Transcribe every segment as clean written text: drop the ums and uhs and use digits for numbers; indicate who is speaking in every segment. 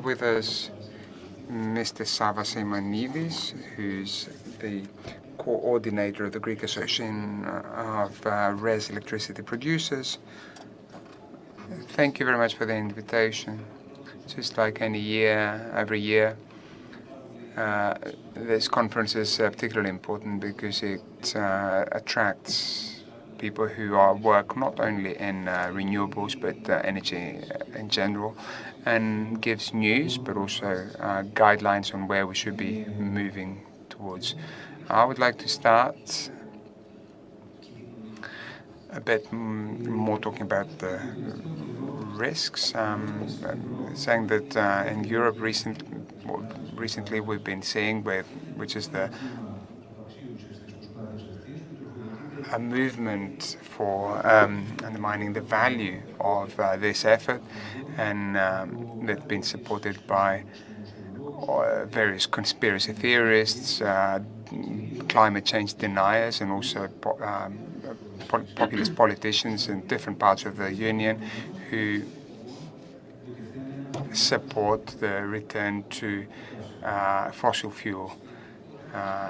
Speaker 1: with us Mr. Savas Imanidis, who's the coordinator of the Greek Association of RES electricity producers. Thank you very much for the invitation. Just like any year, every year, this conference is particularly important because it attracts people who work not only in renewables but energy in general, and gives news but also guidelines on where we should be moving towards. I would like to start a bit more talking about the risks, saying that in Europe recently we've been seeing, which is a movement for undermining the value of this effort, and that's been supported by various conspiracy theorists, climate change deniers, and also populist politicians in different parts of the Union who support the return to fossil fuel.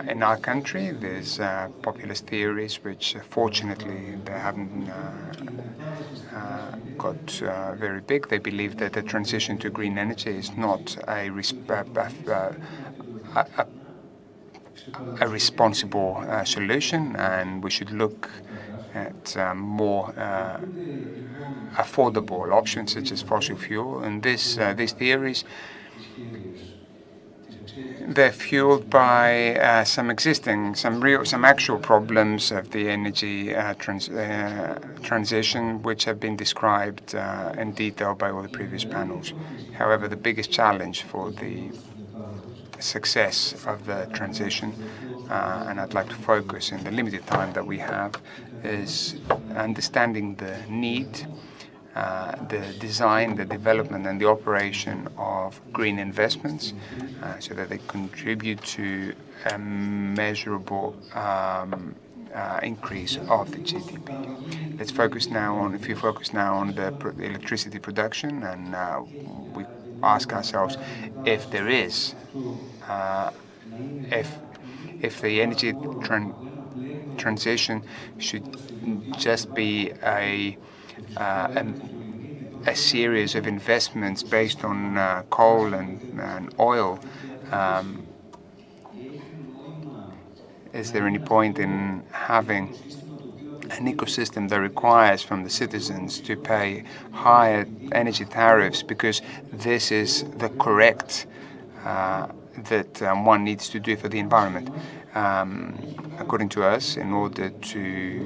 Speaker 1: In our country, there's populist theories which, fortunately, they haven't got very big. They believe that the transition to green energy is not a responsible solution, and we should look at more affordable options such as fossil fuel. And these theories, they're fueled by some actual problems of the energy transition, which have been described in detail by all the previous panels. However, the biggest challenge for the success of the transition, and I'd like to focus in the limited time that we have, is understanding the need, the design, the development, and the operation of green investments, so that they contribute to a measurable increase of the GDP. If you focus now on the electricity production, and we ask ourselves if there is, if the energy transition should just be a series of investments based on coal and oil. Is there any point in having an ecosystem that requires from the citizens to pay higher energy tariffs because this is the correct that one needs to do for the environment? According to us, in order to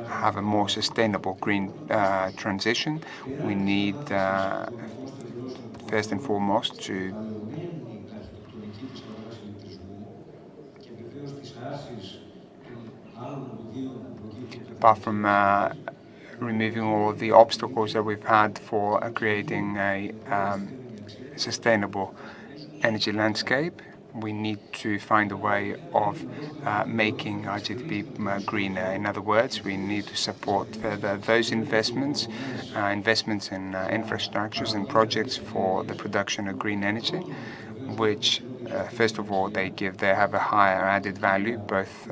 Speaker 1: have a more sustainable green transition, we need first and foremost to apart from removing all the obstacles that we've had for creating a sustainable energy landscape, we need to find a way of making our GDP greener. In other words, we need to support further those investments in infrastructures and projects for the production of green energy, which, first of all, they have a higher added value, both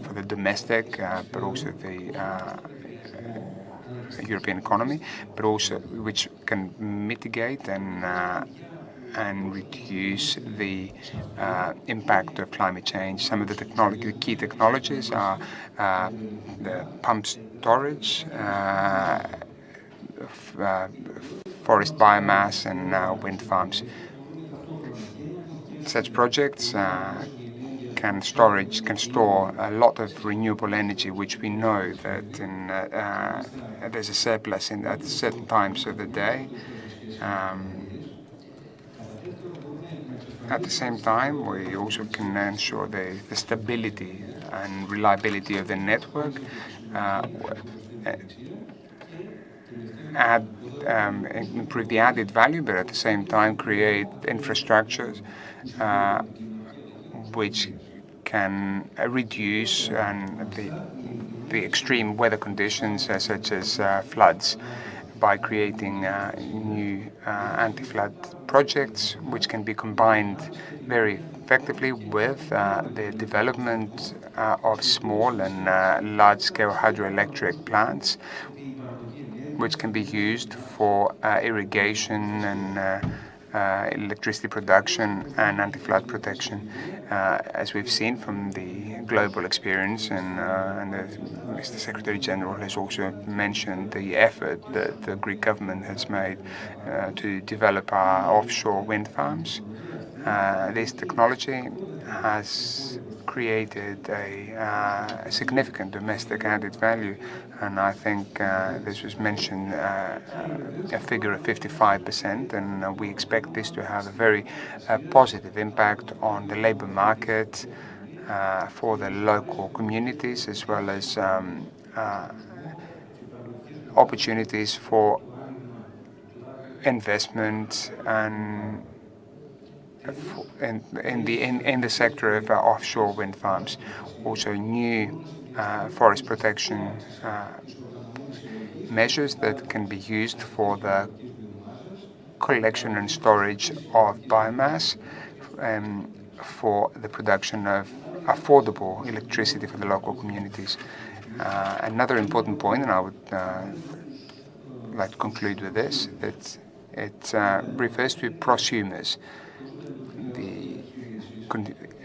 Speaker 1: for the domestic, but also the European economy, but also which can mitigate and reduce the impact of climate change. Some of the key technologies are the pump storage, forest biomass, and wind farms. Such projects can store a lot of renewable energy, which we know that there's a surplus at certain times of the day. At the same time, we also can ensure the stability and reliability of the network, improve the added value, but at the same time create infrastructures which can reduce the extreme weather conditions such as floods. by creating new anti-flood projects, which can be combined very effectively with the development of small and large-scale hydroelectric plants, which can be used for irrigation and electricity production and anti-flood protection. As we've seen from the global experience, and Mr. Secretary General has also mentioned the effort that the Greek government has made to develop our offshore wind farms. This technology has created a significant domestic added value, and I think this was mentioned, a figure of 55%, and we expect this to have a very positive impact on the labor market for the local communities, as well as opportunities for investment and in the sector of offshore wind farms. Also, new forest protection measures that can be used for the collection and storage of biomass for the production of affordable electricity for the local communities. Another important point, and I would like to conclude with this, that it refers to prosumers. The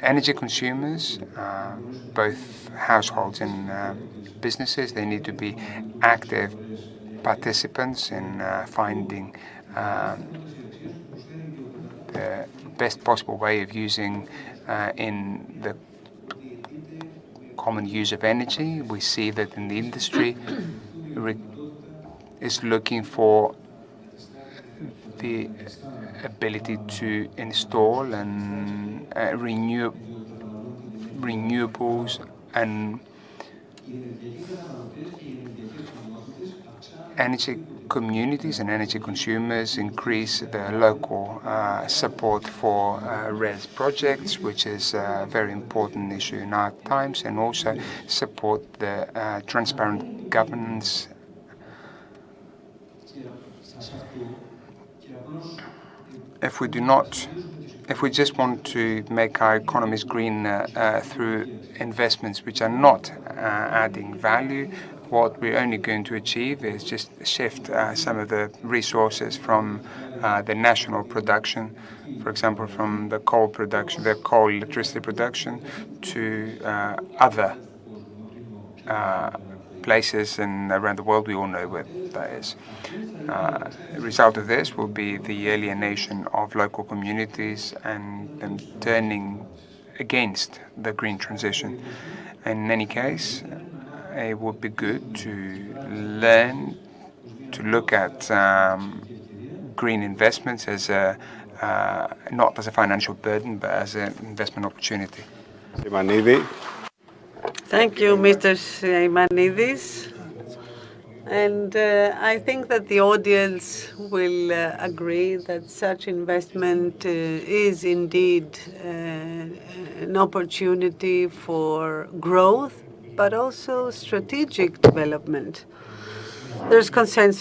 Speaker 1: energy consumers, both households and businesses, they need to be active participants in finding the best possible way of using in the common use of energy. We see that in the industry is looking for the ability to install and renewables and energy communities and energy consumers increase the local support for RES projects, which is a very important issue in our times, and also support the transparent governance. If we just want to make our economies green through investments which are not adding value, what we're only going to achieve is just shift some of the resources from the national production, for example, from the coal production, the coal electricity production, to other places and around the world. We all know where that is. The result of this will be the alienation of local communities and them turning against the green transition. In any case, it would be good to learn to look at green investments as not as a financial burden, but as an investment opportunity.
Speaker 2: Thank you, Mr. Sleimanidis. And I think that the audience will agree that such investment is indeed an opportunity for growth, but also strategic development. There's consensus